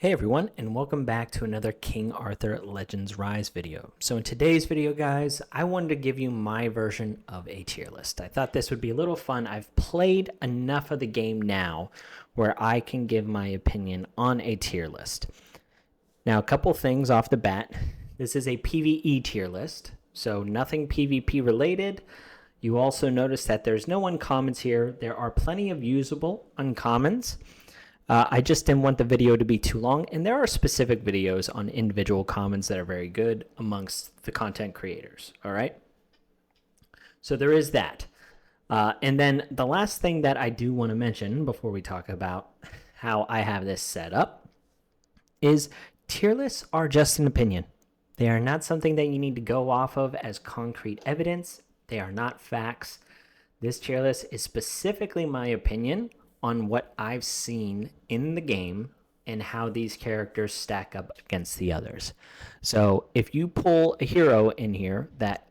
Hey everyone, and welcome back to another King Arthur Legends Rise video. So in today's video, guys, I wanted to give you my version of a tier list. I thought this would be a little fun. I've played enough of the game now where I can give my opinion on a tier list. Now, a couple things off the bat. This is a PVE tier list, so nothing PvP related. You also notice that there's no uncommons here. There are plenty of usable uncommons. I just didn't want the video to be too long, and there are specific videos on individual commons that are very good amongst the content creators, all right? So there is that. And then the last thing that I do want to mention before we talk about how I have this set up is tier lists are just an opinion. They are not something that you need to go off of as concrete evidence. They are not facts. This tier list is specifically my opinion on what I've seen in the game and how these characters stack up against the others. So if you pull a hero in here that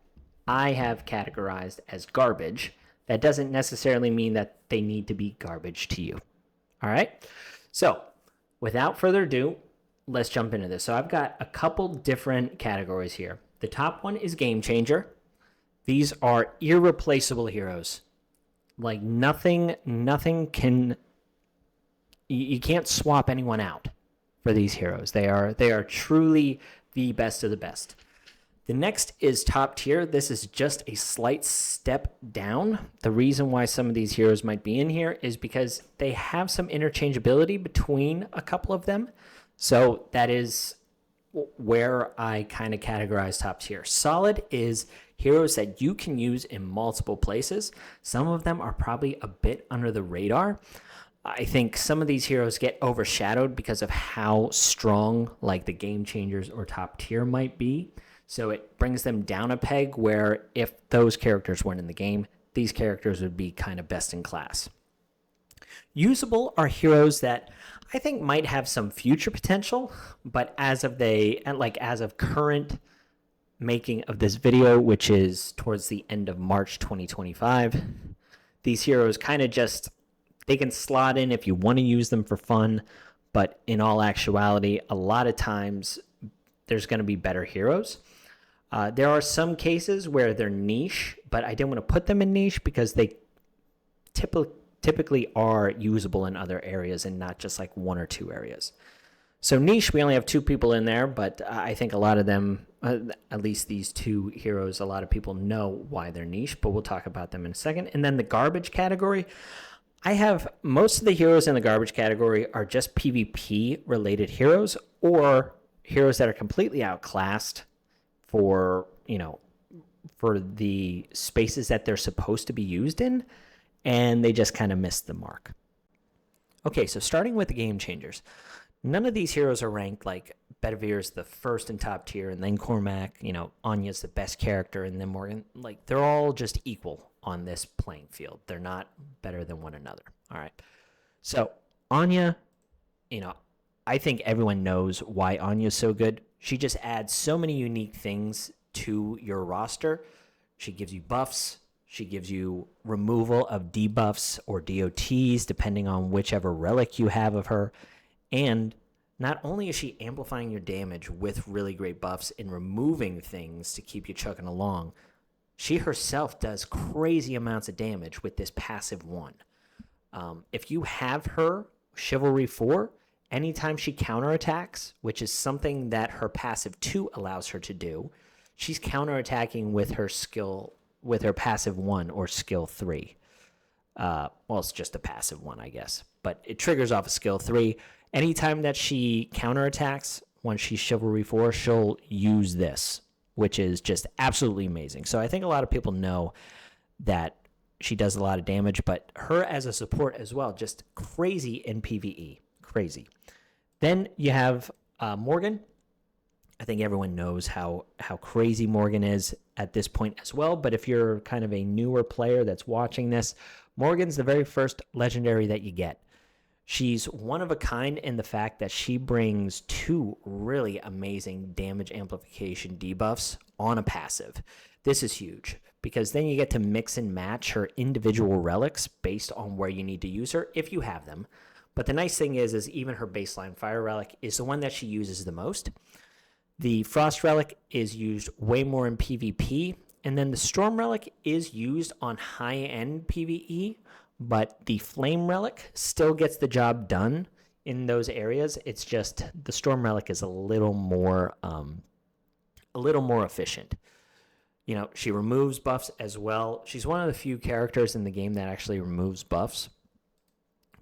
I have categorized as garbage, that doesn't necessarily mean that they need to be garbage to you. All right? So without further ado, let's jump into this. So I've got a couple different categories here. The top one is Game Changer. These are irreplaceable heroes. Like nothing can, you can't swap anyone out for these heroes. They are truly the best of the best. The next is top tier. This is just a slight step down. The reason why some of these heroes might be in here is because they have some interchangeability between a couple of them. So that is where I kind of categorize top tier. Solid is heroes that you can use in multiple places. Some of them are probably a bit under the radar. I think some of these heroes get overshadowed because of how strong like the Game Changers or top tier might be. So it brings them down a peg where if those characters weren't in the game, these characters would be kind of best in class. Usable are heroes that I think might have some future potential, but as of current making of this video, which is towards the end of March 2025, these heroes kind of just, they can slot in if you want to use them for fun, but in all actuality, a lot of times there's going to be better heroes. There are some cases where they're niche, but I didn't want to put them in niche because they typically are usable in other areas and not just like one or two areas. So niche, we only have two people in there, but I think a lot of them, at least these two heroes, a lot of people know why they're niche, but we'll talk about them in a second. And then the garbage category, I have most of the heroes in the garbage category are just PvP related heroes or heroes that are completely outclassed for, for the spaces that they're supposed to be used in, and they just kind of missed the mark. Okay, so starting with the Game Changers. None of these heroes are ranked like Bedivere's the first in top tier, and then Cormac, Anya's the best character, and then Morgan. Like, they're all just equal on this playing field. They're not better than one another. All right. So Anya, I think everyone knows why Anya's so good. She just adds so many unique things to your roster. She gives you buffs. She gives you removal of debuffs or DOTs, depending on whichever relic you have of her. And not only is she amplifying your damage with really great buffs and removing things to keep you chugging along, she herself does crazy amounts of damage with this passive 1. If you have her Chivalry 4, anytime she counterattacks, which is something that her passive 2 allows her to do, she's counterattacking with her skill, with her passive 1 or skill 3. Well, it's just a passive 1, I guess, but it triggers off a skill 3. Anytime that she counterattacks, once she's Chivalry 4, she'll use this, which is just absolutely amazing. So I think a lot of people know that she does a lot of damage, but her as a support as well, just crazy in PvE. Crazy. Then you have Morgan. I think everyone knows how crazy Morgan is at this point as well, but if you're kind of a newer player that's watching this, Morgan's the very first legendary that you get. She's one of a kind in the fact that she brings 2 really amazing damage amplification debuffs on a passive. This is huge because then you get to mix and match her individual relics based on where you need to use her if you have them. But the nice thing is even her baseline Fire Relic is the one that she uses the most. The Frost Relic is used way more in PvP, and then the Storm Relic is used on high-end PvE, but the Flame Relic still gets the job done in those areas. It's just the Storm Relic is a little more efficient. You know, she removes buffs as well. She's one of the few characters in the game that actually removes buffs.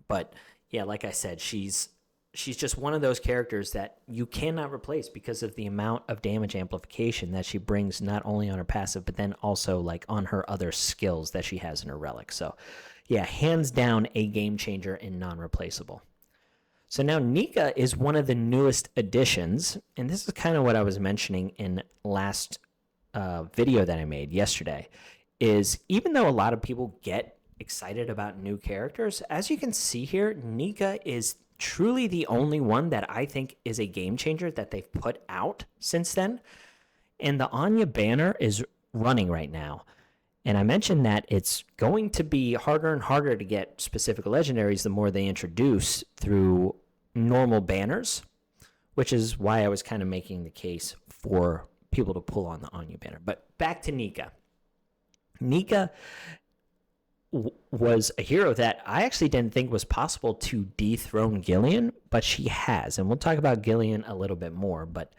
But yeah, like I said, she's just one of those characters that you cannot replace because of the amount of damage amplification that she brings, not only on her passive, but then also like on her other skills that she has in her relic. So yeah, hands down a game changer and non-replaceable. So now Nika is one of the newest additions, and this is kind of what I was mentioning in last video that I made yesterday, is even though a lot of people get excited about new characters, as you can see here, Nika is truly the only one that I think is a game changer that they've put out since then. And the Anya banner is running right now. And I mentioned that it's going to be harder and harder to get specific legendaries the more they introduce through normal banners, which is why I was kind of making the case for people to pull on the Anya banner. But back to Nika. Nika was a hero that I actually didn't think was possible to dethrone Gillian, but she has. And we'll talk about Gillian a little bit more. But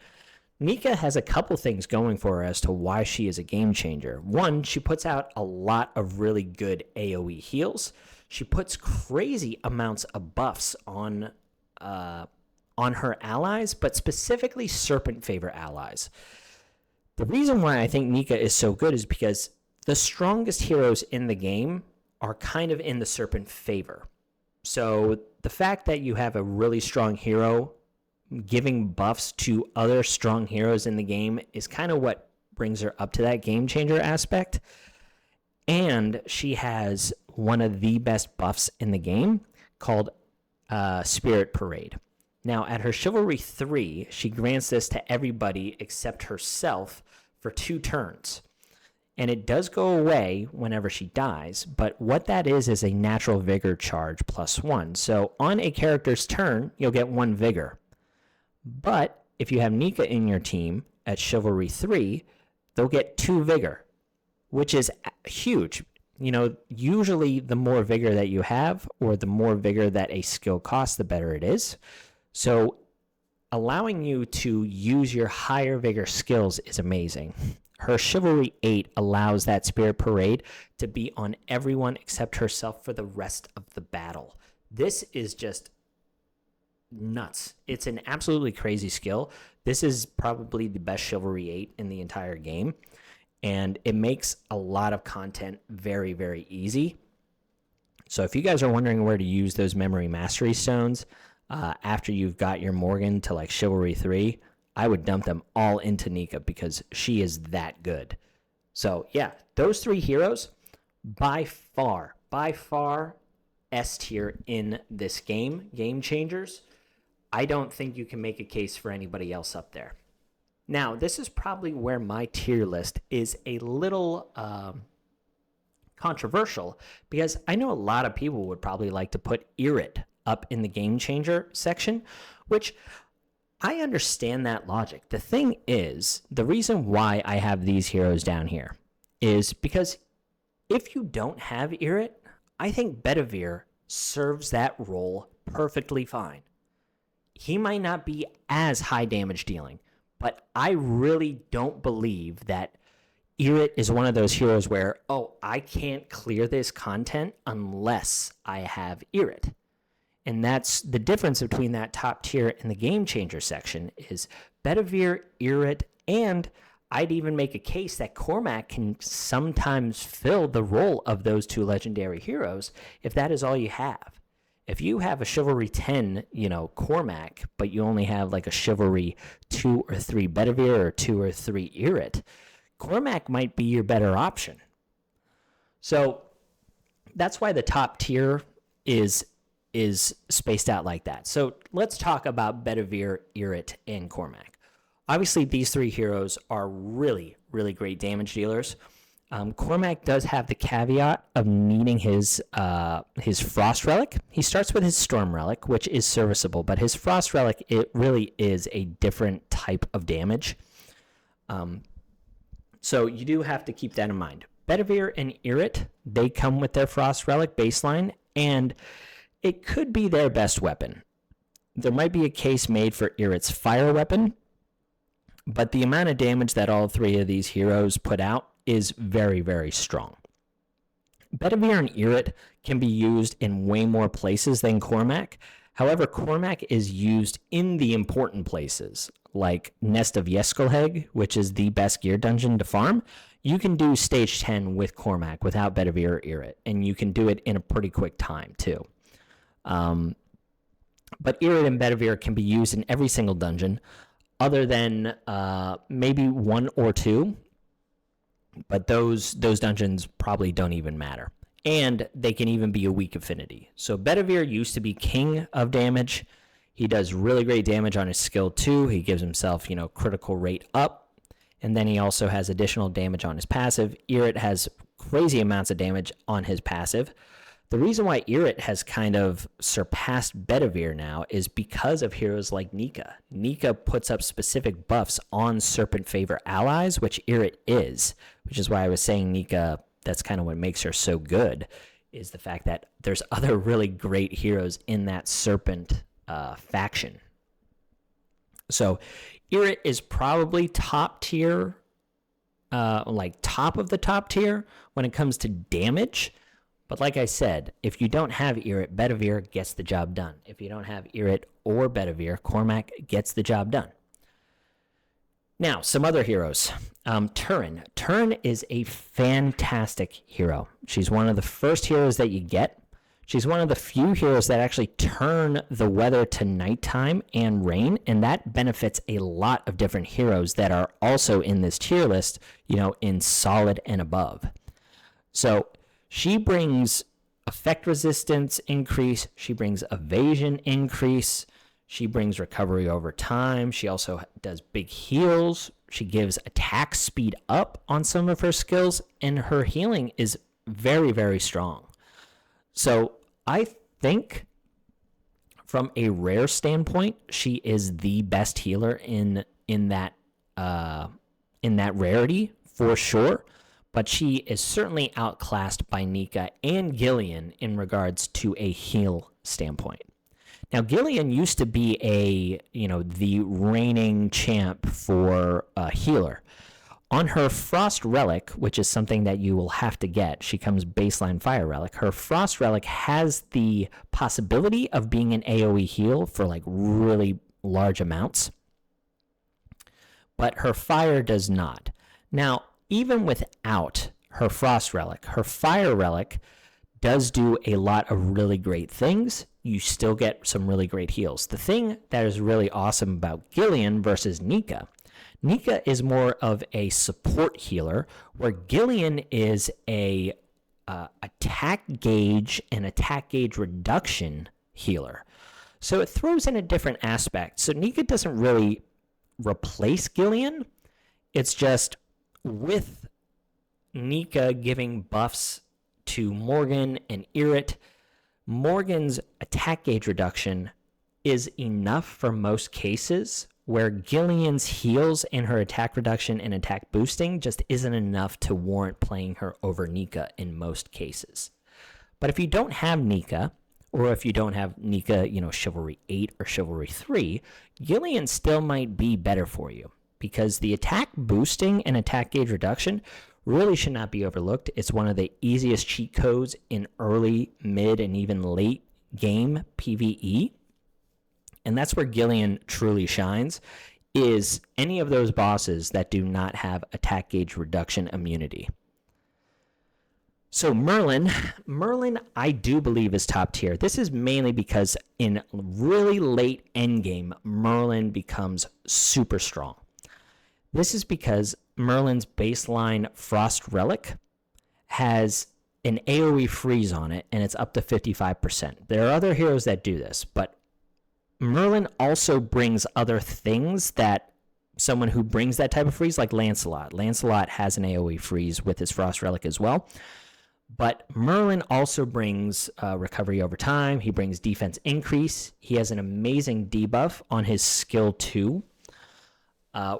Nika has a couple things going for her as to why she is a game changer. One, she puts out a lot of really good AoE heals. She puts crazy amounts of buffs on her allies, but specifically Serpent favor allies. The reason why I think Nika is so good is because the strongest heroes in the game are kind of in the Serpent favor. So the fact that you have a really strong hero giving buffs to other strong heroes in the game is kind of what brings her up to that game changer aspect. And she has one of the best buffs in the game called Spirit Parade. Now, at her Chivalry 3, she grants this to everybody except herself for 2 turns. And it does go away whenever she dies, but what that is a natural vigor charge +1. So on a character's turn, you'll get 1 vigor. But if you have Nika in your team at Chivalry 3, they'll get 2 vigor, which is huge. You know, usually the more vigor that you have, or the more vigor that a skill costs, the better it is. So allowing you to use your higher vigor skills is amazing. Her Chivalry 8 allows that Spirit Parade to be on everyone except herself for the rest of the battle. This is just nuts. It's an absolutely crazy skill. This is probably the best Chivalry 8 in the entire game, and it makes a lot of content very, very easy. So if you guys are wondering where to use those Memory Mastery Stones after you've got your Morgan to like Chivalry 3, I would dump them all into Nika because she is that good. So yeah, those 3 heroes, by far S tier in this game, game changers. I don't think you can make a case for anybody else up there. Now, this is probably where my tier list is a little controversial, because I know a lot of people would probably like to put Irit up in the game changer section, which I understand that logic. The thing is, the reason why I have these heroes down here is because if you don't have Irit, I think Bedivere serves that role perfectly fine. He might not be as high damage dealing, but I really don't believe that Irit is one of those heroes where, oh, I can't clear this content unless I have Irit. And that's the difference between that top tier and the game changer section is Bedivere, Irit, and I'd even make a case that Cormac can sometimes fill the role of those 2 legendary heroes if that is all you have. If you have a Chivalry 10, Cormac, but you only have like a Chivalry 2 or 3 Bedivere or 2 or 3 Irit, Cormac might be your better option. So that's why the top tier is spaced out like that. So let's talk about Bedivere, Irit, and Cormac. Obviously, these 3 heroes are really, really great damage dealers. Cormac does have the caveat of needing his Frost Relic. He starts with his Storm Relic, which is serviceable, but his Frost Relic, it really is a different type of damage. So you do have to keep that in mind. Bedivere and Irrit, they come with their Frost Relic baseline, and it could be their best weapon. There might be a case made for Irrit's fire weapon, but the amount of damage that all three of these heroes put out is very, very strong. Bedivere and Irrit can be used in way more places than Cormac. However, Cormac is used in the important places, like Nest of Yskelheg, which is the best gear dungeon to farm. You can do stage 10 with Cormac without Bedivere or Irrit, and you can do it in a pretty quick time, too. But Irrit and Bedivere can be used in every single dungeon, other than maybe one or two, but those dungeons probably don't even matter. And they can even be a weak affinity. So Bedivere used to be king of damage. He does really great damage on his skill 2. He gives himself, critical rate up. And then he also has additional damage on his passive. Irrit has crazy amounts of damage on his passive. The reason why Irrit has kind of surpassed Bedivere now is because of heroes like Nika. Nika puts up specific buffs on Serpent Favor allies, which Irrit is, which is why I was saying Nika, that's kind of what makes her so good, is the fact that there's other really great heroes in that Serpent faction. So Irrit is probably top tier, like top of the top tier when it comes to damage. But like I said, if you don't have Irrit, Bedivere gets the job done. If you don't have Irrit or Bedivere, Cormac gets the job done. Now, some other heroes. Turin. Turin is a fantastic hero. She's one of the first heroes that you get. She's one of the few heroes that actually turn the weather to nighttime and rain, and that benefits a lot of different heroes that are also in this tier list, in solid and above. So she brings effect resistance increase. She brings evasion increase. She brings recovery over time. She also does big heals. She gives attack speed up on some of her skills, and her healing is very, very strong. So I think from a rare standpoint, she is the best healer in that rarity for sure. But she is certainly outclassed by Nika and Gillian in regards to a heal standpoint. Now, Gillian used to be the reigning champ for a healer. On her Frost Relic, which is something that you will have to get, she comes baseline Fire Relic. Her Frost Relic has the possibility of being an AoE heal for like really large amounts, but her Fire does not. Now, even without her Frost Relic, her Fire Relic does do a lot of really great things. You still get some really great heals. The thing that is really awesome about Gillian versus Nika is more of a support healer, where Gillian is a attack gauge and attack gauge reduction healer. So it throws in a different aspect. So Nika doesn't really replace Gillian. It's just with Nika giving buffs to Morgan and Irrit, Morgan's attack gauge reduction is enough for most cases, where Gillian's heals and her attack reduction and attack boosting just isn't enough to warrant playing her over Nika in most cases. But if you don't have Nika, or if you don't have Nika, Chivalry 8 or Chivalry 3, Gillian still might be better for you, because the attack boosting and attack gauge reduction really should not be overlooked. It's one of the easiest cheat codes in early, mid, and even late game PVE. And that's where Gillian truly shines, is any of those bosses that do not have attack gauge reduction immunity. So Merlin, I do believe is top tier. This is mainly because in really late endgame, Merlin becomes super strong. This is because Merlin's baseline Frost Relic has an AoE freeze on it, and it's up to 55%. There are other heroes that do this, but Merlin also brings other things that someone who brings that type of freeze like Lancelot. Lancelot has an AoE freeze with his Frost Relic as well. But Merlin also brings recovery over time. He brings defense increase. He has an amazing debuff on his skill 2,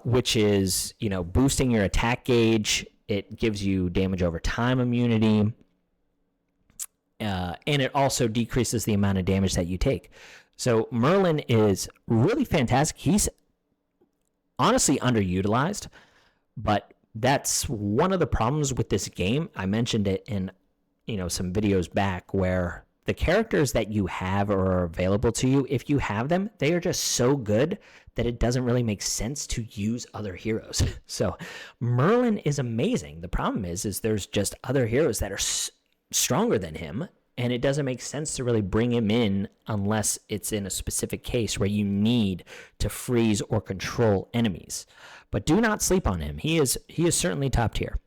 which is, boosting your attack gauge. It gives you damage over time immunity. And it also decreases the amount of damage that you take. So Merlin is really fantastic. He's honestly underutilized, but that's one of the problems with this game. I mentioned it in some videos back, where the characters that you have or are available to you, if you have them, they are just so good that it doesn't really make sense to use other heroes. So Merlin is amazing. The problem is there's just other heroes that are stronger than him, and it doesn't make sense to really bring him in unless it's in a specific case where you need to freeze or control enemies. But do not sleep on him. He is certainly top tier.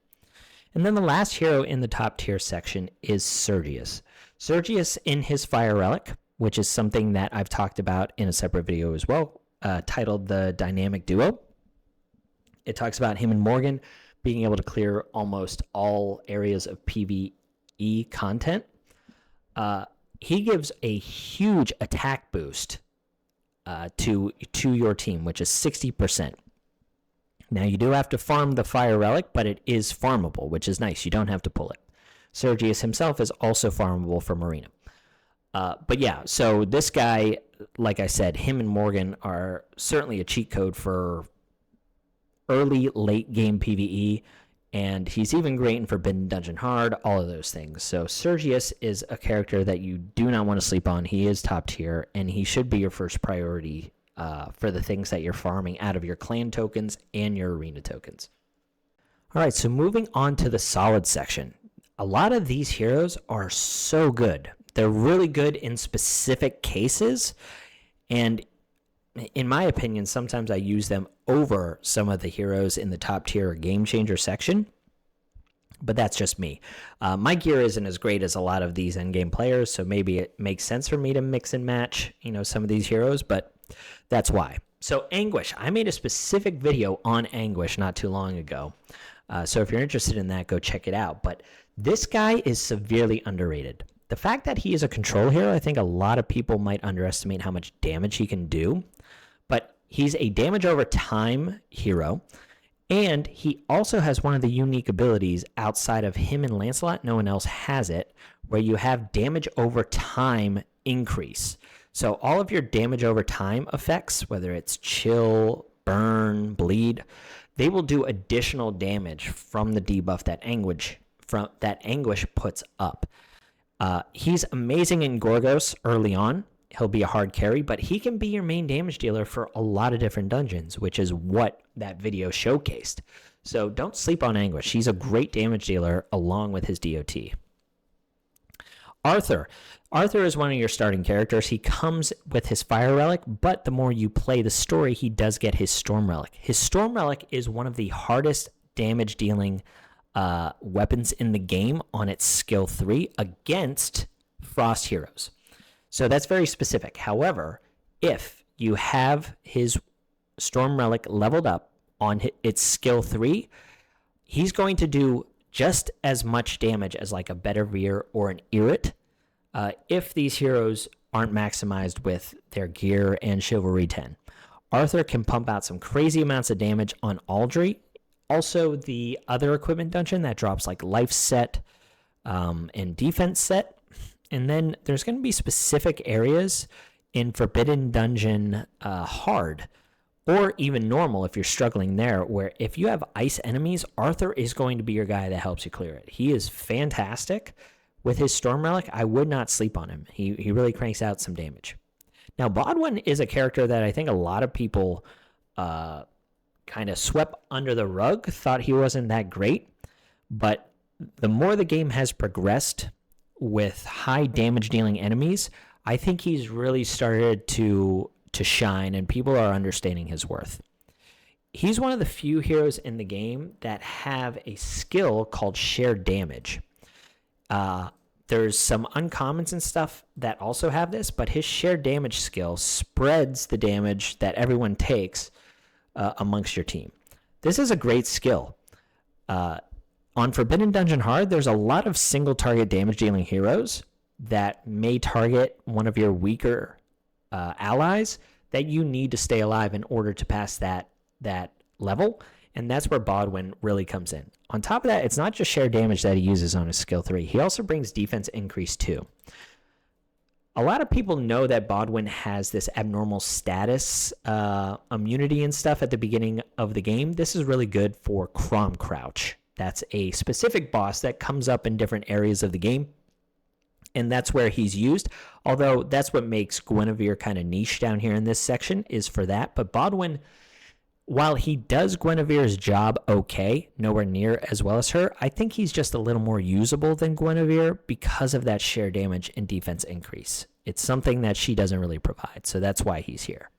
And then the last hero in the top tier section is Sergius. Sergius in his Fire Relic, which is something that I've talked about in a separate video as well, titled The Dynamic Duo. It talks about him and Morgan being able to clear almost all areas of PVE content. He gives a huge attack boost to your team, which is 60%. Now, you do have to farm the Fire Relic, but it is farmable, which is nice. You don't have to pull it. Sergius himself is also farmable for Marina. But yeah, so this guy, like I said, him and Morgan are certainly a cheat code for early, late game PvE, and he's even great in Forbidden Dungeon Hard, all of those things. So Sergius is a character that you do not want to sleep on. He is top tier, and he should be your first priority for the things that you're farming out of your clan tokens and your arena tokens. All right, so moving on to the solid section. A lot of these heroes are so good. They're really good in specific cases, and in my opinion, sometimes I use them over some of the heroes in the top tier or game changer section, but that's just me. My gear isn't as great as a lot of these endgame players, so maybe it makes sense for me to mix and match, some of these heroes, but that's why. So Anguish, I made a specific video on Anguish not too long ago. So if you're interested in that, go check it out. But this guy is severely underrated. The fact that he is a control hero, I think a lot of people might underestimate how much damage he can do. But he's a damage over time hero. And he also has one of the unique abilities outside of him and Lancelot. No one else has it, where you have damage over time increase. So all of your damage over time effects, whether it's chill, burn, bleed, they will do additional damage from the debuff that Anguish puts up. He's amazing in Gorgos early on. He'll be a hard carry, but he can be your main damage dealer for a lot of different dungeons, which is what that video showcased. So don't sleep on Anguish. He's a great damage dealer along with his DOT. Arthur is one of your starting characters. He comes with his Fire Relic, but the more you play the story, he does get his Storm Relic. His Storm Relic is one of the hardest damage dealing weapons in the game on its skill 3 against Frost heroes. So that's very specific. However, if you have his Storm Relic leveled up on its skill 3, he's going to do just as much damage as like a Bedivere or an Irrit if these heroes aren't maximized with their gear and Chivalry 10. Arthur can pump out some crazy amounts of damage on Aldry. Also, the other equipment dungeon that drops like life set and defense set. And then there's going to be specific areas in Forbidden Dungeon Hard, or even normal if you're struggling there, where if you have ice enemies, Arthur is going to be your guy that helps you clear it. He is fantastic with his Storm Relic. I would not sleep on him. He really cranks out some damage. Now, Bodwin is a character that I think a lot of people kind of swept under the rug, thought he wasn't that great, but the more the game has progressed with high damage dealing enemies, I think he's really started to shine, and people are understanding his worth. He's one of the few heroes in the game that have a skill called shared damage. There's some uncommons and stuff that also have this, but his shared damage skill spreads the damage that everyone takes amongst your team. This is a great skill. On Forbidden Dungeon Hard, there's a lot of single target damage dealing heroes that may target one of your weaker allies that you need to stay alive in order to pass that level, and that's where Bodwin really comes in. On top of that, it's not just sheer damage that he uses on his skill 3. He also brings defense increase too. A lot of people know that Bodwin has this abnormal status immunity and stuff at the beginning of the game. This is really good for Crom Crouch. That's a specific boss that comes up in different areas of the game, and that's where he's used. Although that's what makes Guinevere kind of niche down here in this section, is for that. But Bodwin, while he does Guinevere's job okay, nowhere near as well as her, I think he's just a little more usable than Guinevere because of that sheer damage and defense increase. It's something that she doesn't really provide, so that's why he's here.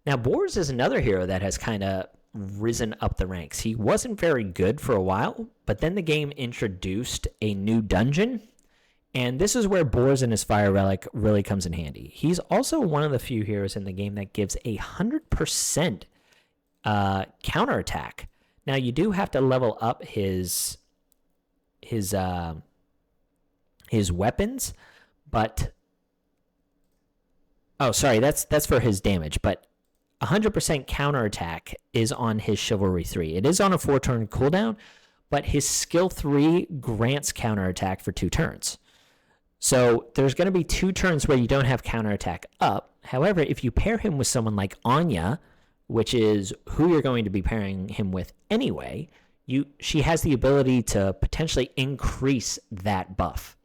Now, Bors is another hero that has kind of risen up the ranks. He wasn't very good for a while, but then the game introduced a new dungeon, and this is where Bors and his Fire Relic really comes in handy. He's also one of the few heroes in the game that gives 100% counterattack. Now, you do have to level up his weapons, but that's for his damage, but 100% counterattack is on his Chivalry 3. It is on a 4-turn cooldown, but his skill 3 grants counterattack for 2 turns. So there's going to be 2 turns where you don't have counterattack up. However, if you pair him with someone like Anya, which is who you're going to be pairing him with anyway, she has the ability to potentially increase that buff.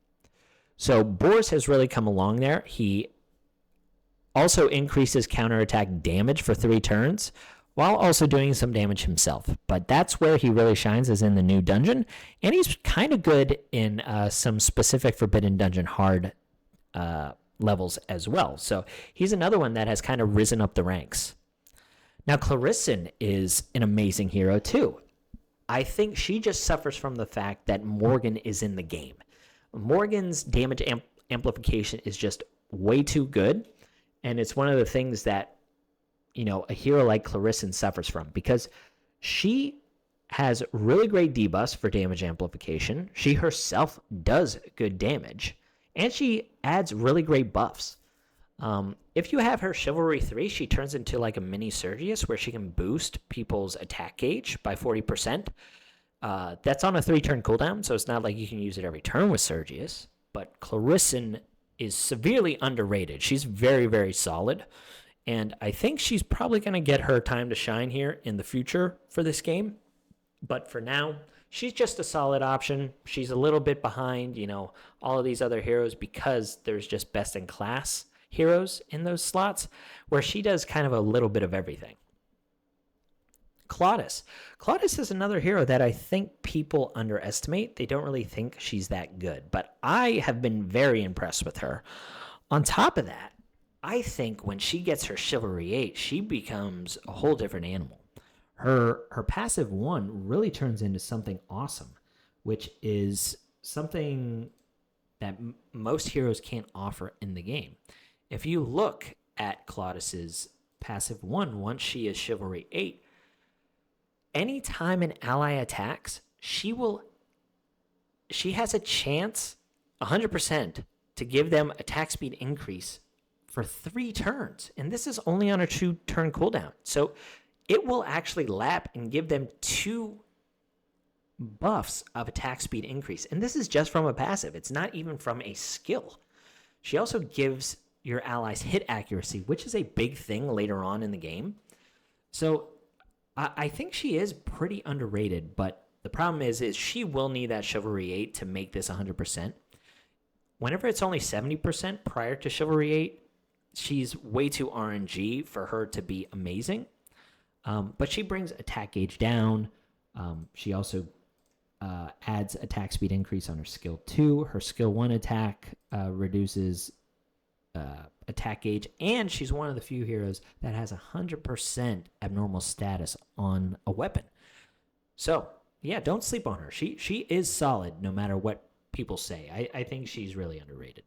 So Bors has really come along there. He also increases counterattack damage for 3 turns, while also doing some damage himself. But that's where he really shines, is in the new dungeon, and he's kind of good in some specific Forbidden Dungeon Hard levels as well. So he's another one that has kind of risen up the ranks. Now, Clarissan is an amazing hero too. I think she just suffers from the fact that Morgan is in the game. Morgan's damage amplification is just way too good, and it's one of the things that a hero like Clarissan suffers from, because she has really great debuffs for damage amplification. She herself does good damage, and she adds really great buffs. If you have her Chivalry 3, she turns into like a mini Sergius, where she can boost people's attack gauge by 40%. That's on a 3-turn cooldown, so it's not like you can use it every turn with Sergius. But Clarissan is severely underrated. She's very, very solid. And I think she's probably going to get her time to shine here in the future for this game. But for now, she's just a solid option. She's a little bit behind, all of these other heroes, because there's just best-in-class heroes in those slots, where she does kind of a little bit of everything. Claudis. Claudis is another hero that I think people underestimate. They don't really think she's that good, but I have been very impressed with her. On top of that, I think when she gets her Chivalry 8, she becomes a whole different animal. Her passive 1 really turns into something awesome, which is something that most heroes can't offer in the game. If you look at Claudis's passive 1, once she is Chivalry 8, anytime an ally attacks, she has a chance, 100%, to give them attack speed increase for 3 turns. And this is only on a 2-turn cooldown. So it will actually lap and give them 2 buffs of attack speed increase. And this is just from a passive. It's not even from a skill. She also gives your allies hit accuracy, which is a big thing later on in the game. So I think she is pretty underrated, but the problem is she will need that Chivalry 8 to make this 100%. Whenever it's only 70% prior to Chivalry 8, she's way too RNG for her to be amazing. But she brings attack gauge down. She also adds attack speed increase on her skill 2. Her skill 1 attack reduces attack gauge, and she's one of the few heroes that has 100% abnormal status on a weapon. So, yeah, don't sleep on her. She is solid no matter what people say. I think she's really underrated.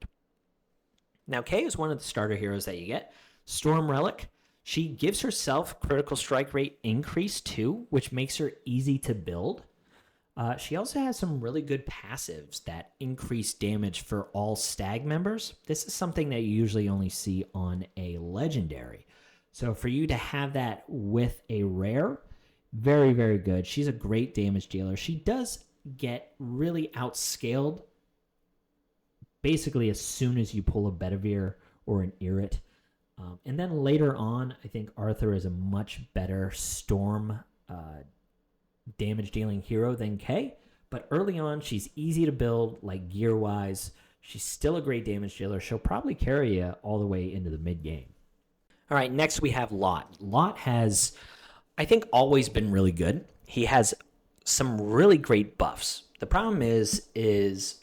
Now, Kay is one of the starter heroes that you get. Storm Relic. She gives herself critical strike rate increase too, which makes her easy to build. She also has some really good passives that increase damage for all stag members. This is something that you usually only see on a legendary. So for you to have that with a rare, very, very good. She's a great damage dealer. She does get really outscaled basically as soon as you pull a Bedivere or an Irrit. And then later on, I think Arthur is a much better Storm damage dealing hero than Kay. But early on, she's easy to build, like gear wise. She's still a great damage dealer. She'll probably carry you all the way into the mid game. All right, next we have Lot. Lot has, I think, always been really good. He has some really great buffs. The problem is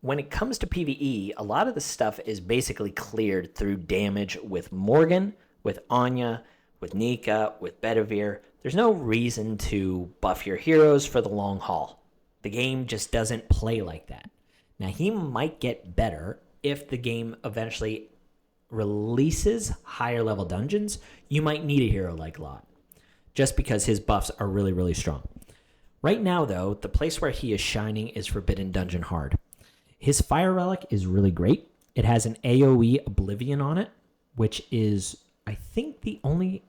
when it comes to PvE, a lot of the stuff is basically cleared through damage with Morgan, with Anya, with Nika, with Bedivere. There's no reason to buff your heroes for the long haul. The game just doesn't play like that. Now, he might get better if the game eventually releases higher level dungeons. You might need a hero like Lot, just because his buffs are really, really strong. Right now, though, the place where he is shining is Forbidden Dungeon Hard. His Fire Relic is really great. It has an AoE Oblivion on it, which is, I think, the only...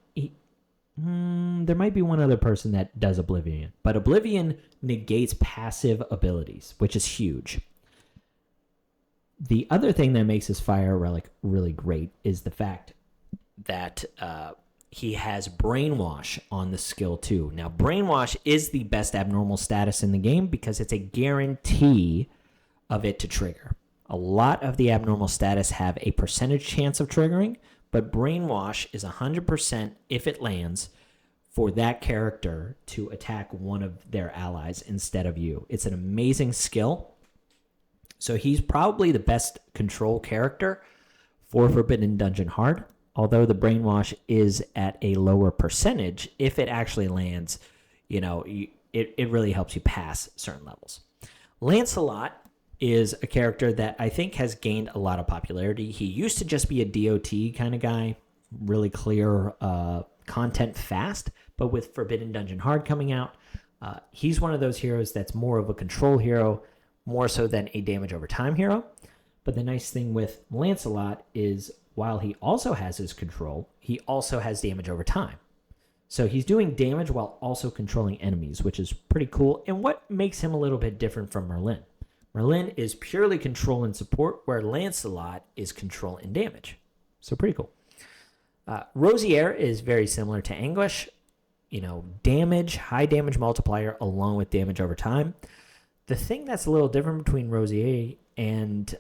there might be one other person that does Oblivion, but Oblivion negates passive abilities, which is huge. The other thing that makes his Fire Relic really great is the fact that he has Brainwash on the skill too. Now, Brainwash is the best abnormal status in the game because it's a guarantee of it to trigger. A lot of the abnormal status have a percentage chance of triggering, but Brainwash is 100% if it lands for that character to attack one of their allies instead of you. It's an amazing skill. So he's probably the best control character for Forbidden Dungeon Hard, although the Brainwash is at a lower percentage. If it actually lands, it really helps you pass certain levels. Lancelot is a character that I think has gained a lot of popularity. He used to just be a DOT kind of guy, really clear content fast, but with Forbidden Dungeon Hard coming out, he's one of those heroes that's more of a control hero, more so than a damage over time hero. But the nice thing with Lancelot is while he also has his control, he also has damage over time. So he's doing damage while also controlling enemies, which is pretty cool, and what makes him a little bit different from Merlin. Merlin is purely control and support, where Lancelot is control and damage. So pretty cool. Rosier is very similar to Anguish. Damage, high damage multiplier, along with damage over time. The thing that's a little different between Rosier and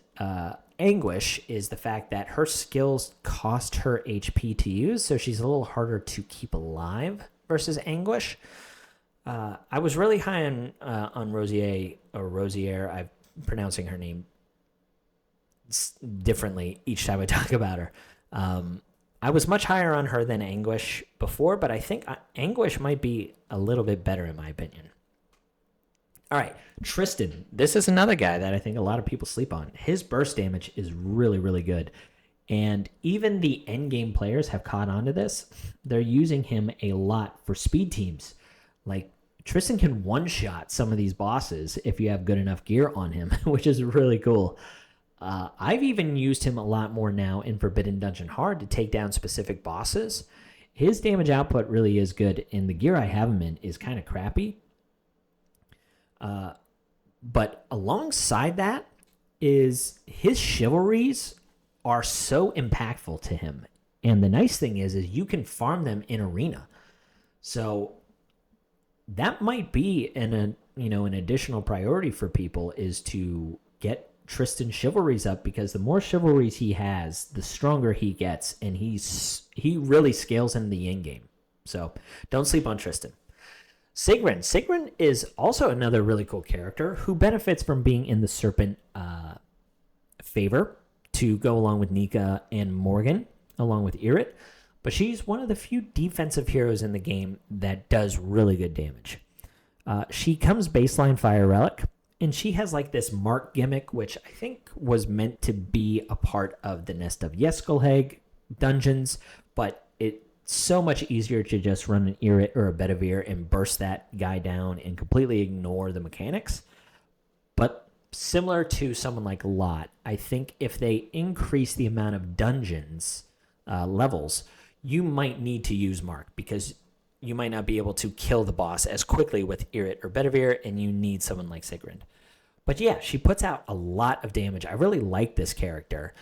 Anguish is the fact that her skills cost her HP to use, so she's a little harder to keep alive versus Anguish. I was really high on Rosier, or Rosier. I'm pronouncing her name differently each time I talk about her. I was much higher on her than Anguish before, but I think Anguish might be a little bit better in my opinion. All right, Tristan. This is another guy that I think a lot of people sleep on. His burst damage is really, really good. And even the endgame players have caught on to this. They're using him a lot for speed teams. Like, Tristan can one-shot some of these bosses if you have good enough gear on him, which is really cool. I've even used him a lot more now in Forbidden Dungeon Hard to take down specific bosses. His damage output really is good, and the gear I have him in is kind of crappy. But alongside that is his chivalries are so impactful to him. And the nice thing is you can farm them in arena. So that might be an additional priority for people, is to get Tristan chivalries up, because the more chivalries he has, the stronger he gets, and he really scales in the end game. So don't sleep on Tristan. Sigrun. Sigrun is also another really cool character who benefits from being in the Serpent favor to go along with Nika and Morgan, along with Irrit. But she's one of the few defensive heroes in the game that does really good damage. She comes baseline Fire Relic, and she has like this Mark gimmick, which I think was meant to be a part of the Nest of Yskelheg dungeons, but it's so much easier to just run an Irrit or a Bedivere and burst that guy down and completely ignore the mechanics. But similar to someone like Lot, I think if they increase the amount of dungeons levels, you might need to use Mark because you might not be able to kill the boss as quickly with Irrit or Bedivere, and you need someone like Sigrun. But yeah, she puts out a lot of damage. I really like this character.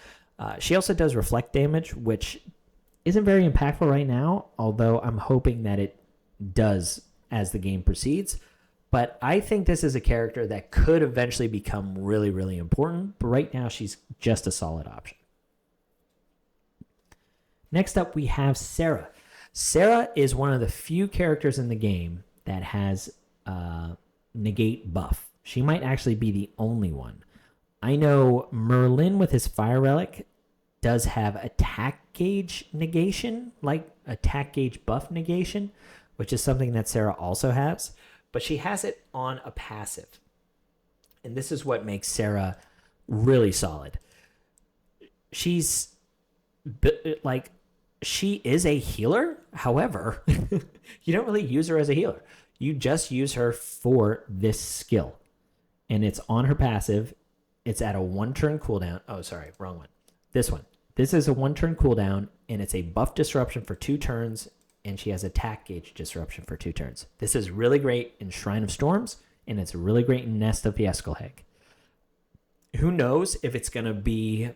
She also does reflect damage, which isn't very impactful right now, although I'm hoping that it does as the game proceeds. But I think this is a character that could eventually become really, really important. But right now, she's just a solid option. Next up, we have Sarah. Sarah is one of the few characters in the game that has negate buff. She might actually be the only one. I know Merlin with his Fire Relic does have attack gauge negation, like attack gauge buff negation, which is something that Sarah also has, but she has it on a passive. And this is what makes Sarah really solid. She's like, she is a healer. However, you don't really use her as a healer. You just use her for this skill. And it's on her passive. It's at a 1-turn cooldown. Oh, sorry, wrong one. This one. This is a 1-turn cooldown, and it's a buff disruption for 2 turns, and she has attack gauge disruption for 2 turns. This is really great in Shrine of Storms, and it's really great in Nest of Fieskelheg. Who knows if it's going to be,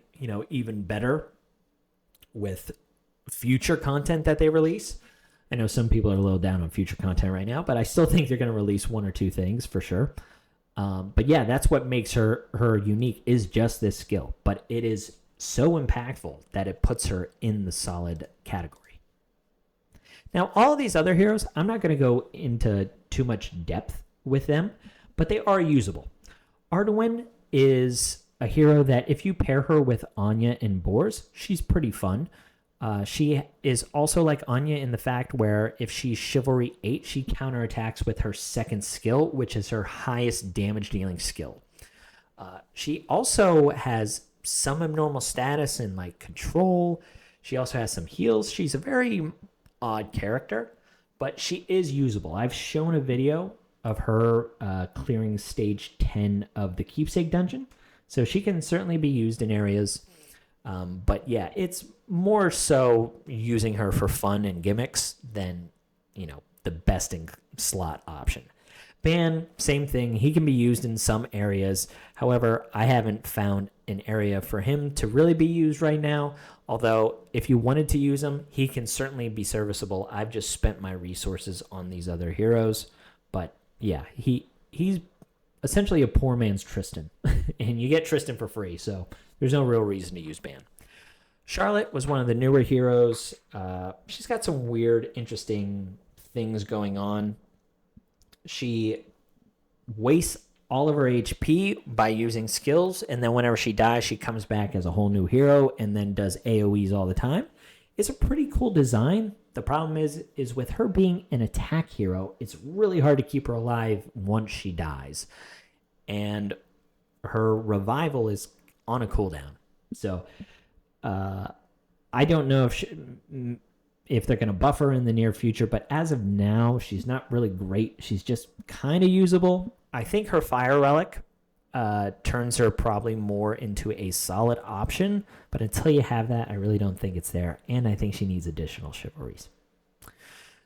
even better with future content that they release. I know some people are a little down on future content right now, but I still think they're going to release 1 or 2 things for sure. But yeah, that's what makes her unique, is just this skill. But it is so impactful that it puts her in the solid category. Now, all of these other heroes, I'm not going to go into too much depth with them, but they are usable. Arduin is a hero that if you pair her with Anya and Bors, she's pretty fun. She is also like Anya in the fact where if she's Chivalry 8, she counterattacks with her second skill, which is her highest damage dealing skill. She also has some abnormal status in like control. She also has some heals. She's a very odd character, but she is usable. I've shown a video of her clearing stage 10 of the Keepsake dungeon, so she can certainly be used in areas. But yeah, it's more so using her for fun and gimmicks than, the best in slot option. Ban, same thing. He can be used in some areas. However, I haven't found an area for him to really be used right now. Although, if you wanted to use him, he can certainly be serviceable. I've just spent my resources on these other heroes. But yeah, he's essentially a poor man's Tristan. And you get Tristan for free, so there's no real reason to use Ban. Charlotte was one of the newer heroes. She's got some weird, interesting things going on. She wastes all of her HP by using skills, and then whenever she dies, she comes back as a whole new hero and then does AoEs all the time. It's a pretty cool design. The problem is with her being an attack hero, it's really hard to keep her alive once she dies. And her revival is on a cooldown. So I don't know if they're going to buff her in the near future, but as of now, she's not really great. She's just kind of usable. I think her Fire Relic turns her probably more into a solid option, but until you have that, I really don't think it's there, and I think she needs additional chivalries.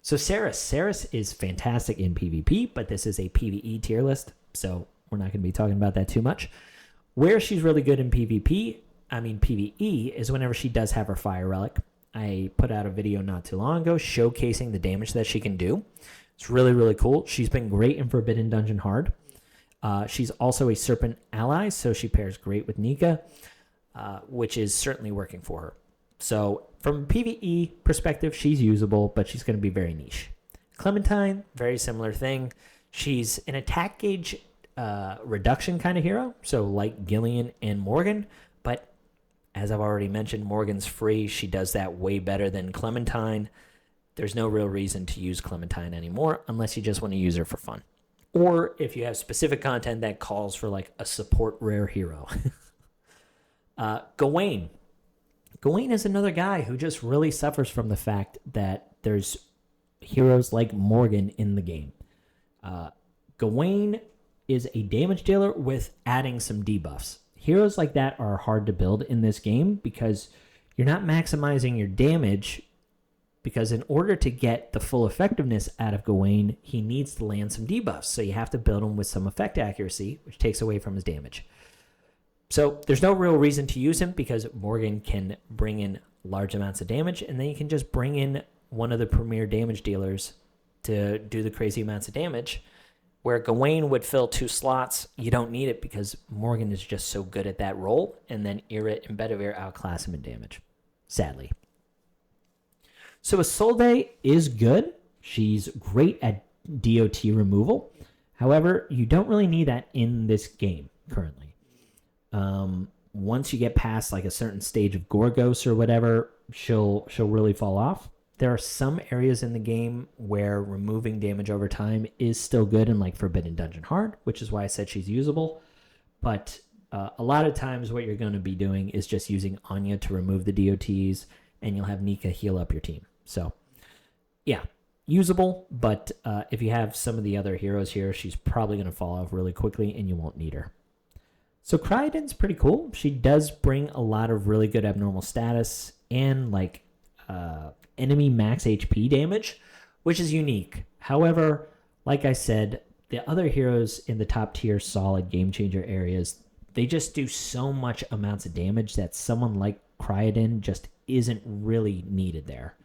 So Saris is fantastic in PvP, but this is a PvE tier list, so we're not going to be talking about that too much. Where she's really good in PvE is whenever she does have her Fire Relic. I put out a video not too long ago showcasing the damage that she can do. It's really, really cool. She's been great in Forbidden Dungeon Hard. She's also a Serpent ally, so she pairs great with Nika, which is certainly working for her. So from a PvE perspective, she's usable, but she's going to be very niche. Clementine, very similar thing. She's an attack gauge reduction kind of hero, so like Gillian and Morgan, but as I've already mentioned, Morgan's free. She does that way better than Clementine. There's no real reason to use Clementine anymore unless you just want to use her for fun. Or if you have specific content that calls for like a support rare hero. Gawain. Gawain is another guy who just really suffers from the fact that there's heroes like Morgan in the game. Gawain is a damage dealer with adding some debuffs. Heroes like that are hard to build in this game because you're not maximizing your damage, because in order to get the full effectiveness out of Gawain, he needs to land some debuffs. So you have to build him with some effect accuracy, which takes away from his damage. So there's no real reason to use him because Morgan can bring in large amounts of damage, and then you can just bring in one of the premier damage dealers to do the crazy amounts of damage. Where Gawain would fill 2 slots, you don't need it because Morgan is just so good at that role, and then Yrrit and Bedivere outclass him in damage, sadly. So Isolde is good. She's great at DOT removal. However, you don't really need that in this game currently. Once you get past like a certain stage of Gorgos or whatever, she'll really fall off. There are some areas in the game where removing damage over time is still good in like Forbidden Dungeon Hard, which is why I said she's usable. But a lot of times what you're going to be doing is just using Anya to remove the DOTs, and you'll have Nika heal up your team. So yeah, usable, but if you have some of the other heroes here, she's probably going to fall off really quickly and you won't need her. So Cryoden's pretty cool. She does bring a lot of really good abnormal status and like enemy max HP damage, which is unique. However, like I said, the other heroes in the top tier solid game changer areas, they just do so much amounts of damage that someone like Cryoden just isn't really needed there.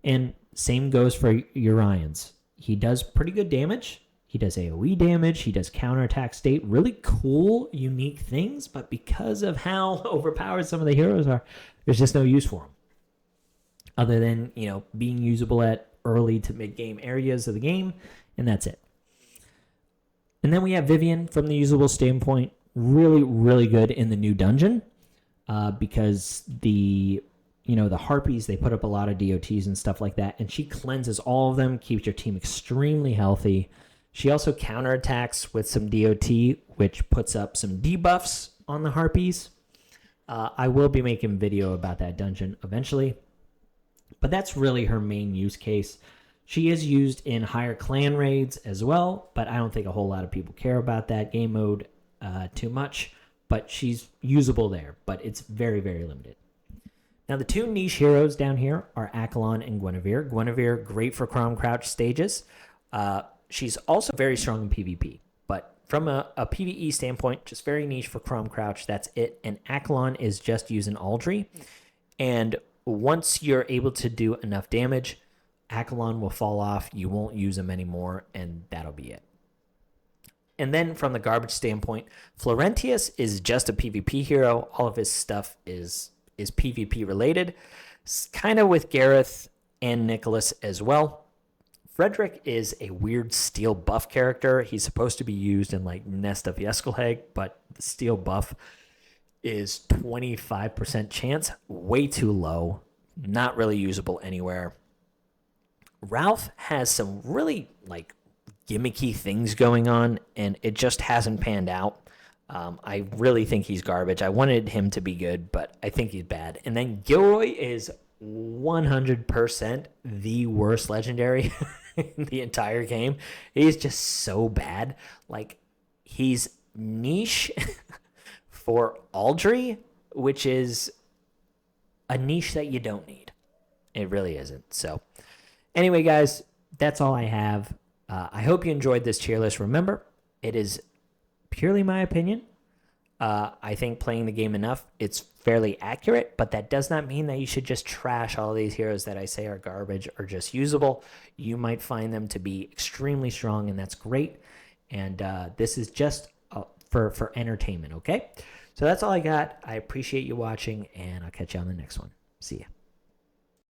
And same goes for Urians. He does pretty good damage. He does AoE damage. He does counterattack state. Really cool, unique things. But because of how overpowered some of the heroes are, there's just no use for him. Other than, being usable at early to mid-game areas of the game. And that's it. And then we have Vivian from the usable standpoint. Really, really good in the new dungeon. Because the Harpies, they put up a lot of DOTs and stuff like that, and she cleanses all of them, keeps your team extremely healthy. She also counterattacks with some DOT, which puts up some debuffs on the Harpies. I will be making a video about that dungeon eventually, but that's really her main use case. She is used in higher clan raids as well, but I don't think a whole lot of people care about that game mode too much, but she's usable there, but it's very, very limited. Now, the 2 niche heroes down here are Akalon and Guinevere. Guinevere, great for Crom Crouch stages. She's also very strong in PvP, but from a PvE standpoint, just very niche for Crom Crouch. That's it. And Akalon is just using Aldry. And once you're able to do enough damage, Akalon will fall off. You won't use him anymore, and that'll be it. And then from the garbage standpoint, Florentius is just a PvP hero. All of his stuff is PvP related, kind of with Gareth and Nicholas as well. Frederick is a weird steel buff character. He's supposed to be used in like Nest of Yskelheg, but the steel buff is 25% chance, way too low, not really usable anywhere. Ralph has some really like gimmicky things going on, and it just hasn't panned out. I really think he's garbage. I wanted him to be good, but I think he's bad. And then Gilroy is 100% the worst legendary in the entire game. He's just so bad. Like, he's niche for Aldry, which is a niche that you don't need. It really isn't. So, anyway, guys, that's all I have. I hope you enjoyed this tier list. Remember, it is purely my opinion. I think playing the game enough, it's fairly accurate, but that does not mean that you should just trash all these heroes that I say are garbage or just usable. You might find them to be extremely strong, and that's great. And this is just for entertainment, okay? So that's all I got. I appreciate you watching, and I'll catch you on the next one. See ya.